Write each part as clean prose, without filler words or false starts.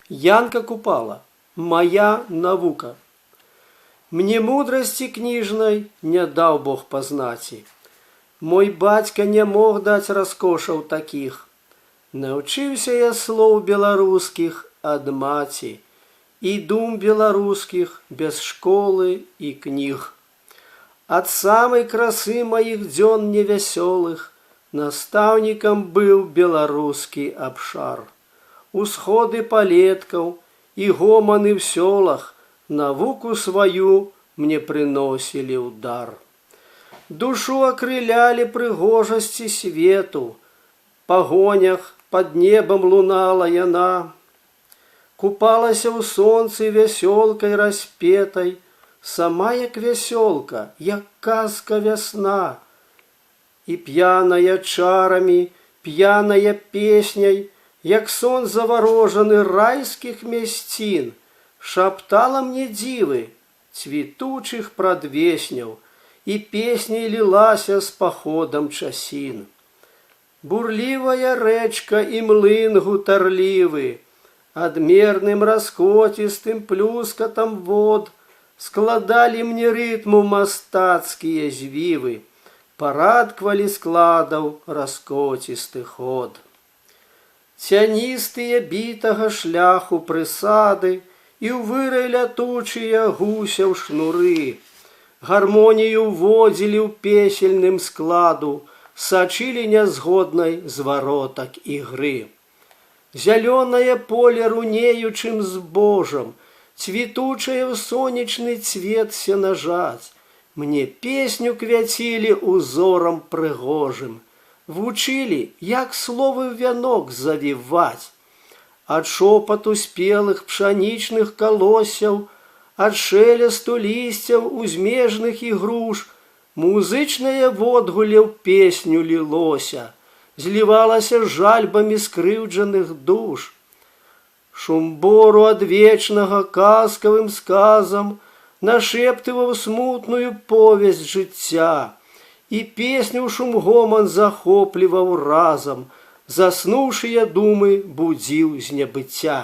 Янка Купала. Моя навука. Мне мудрости книжной не дал Бог познаці. Мой бацька не мог даць раскошаў таких. Научыўся я слоў беларускіх ад маці і дум беларускіх без школы і кніг. Ад самай красы маіх дзён невясёлых настаўнікам быў беларускі абшар. Усходы палеткаў і гоманы в сёлах навуку сваю мне прыносілі ўдар. Душу акрылялі прыгожасці свету, пагонях пад небам лунала яна, купалася ў сонцы вясёлкай распетай, сама як вясёлка, як казка вясна, і п'яная чарамі, п'яная песняй, як сон заварожаны райскіх мясцін, шаптала мне дзівы цвітучых прадвесняў, і песней лілася з паходам часін. Бурлівая рэчка і млын гутарлівы, адмерным раскоцістым плюскатам вод складалі мне рытму мастацкія звівы, парадквалі складаў раскоцісты ход. Цяністыя бітага шляху прысады і ў вырай лятучыя гусяў шнуры, гармонію вводзілі ў песельным складу, сачылі нязгоднай зваротак ігры. Зялёнае поле рунеючым збожам, цвітучае ў сонечны цвет сенажаць, мне песню квяцілі узорам прыгожым, вучылі, як словы ў вянок завіваць. Ад шопату спелых пшанічных калосяў, ад шелесту лісцяў узмежных ігруш музычнае водгулле ў песню лілося, злівалася жальбамі скрыўджаных душ. Шум бору адвечнага казкавым сказам нашептываў смутную повесць жыцця, і песню шум гоман захопліваў разам, заснуўшыя думы будзіў з небыцця.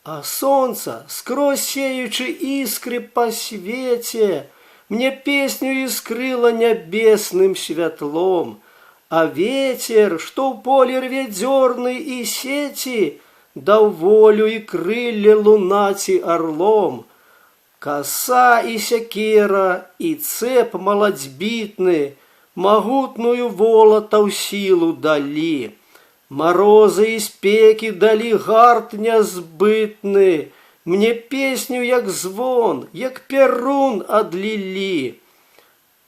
А сонца, скрозь сеючы іскры па свеце, мне песню іскрыла нябесным святлом, а ветер, што ў полі рве дзёрны і сеці, даў волю і крылле лунаці арлом. Каса і сякера, і цэп малацьбітны, магутную волатаў сілу далі. Марозы і спекі далі гарт нязбытны, мне песню як звон, як перун адлілі.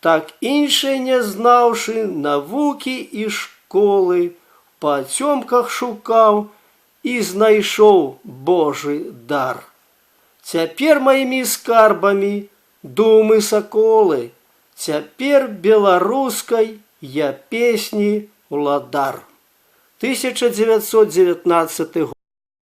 Так іншыя не знаўшы навукі і школы, па цёмках шукаў і знайшоў Божы дар. Цяпер маімі скарбамі думы саколы, цяпер беларускай я песні ўладар. 1919 год.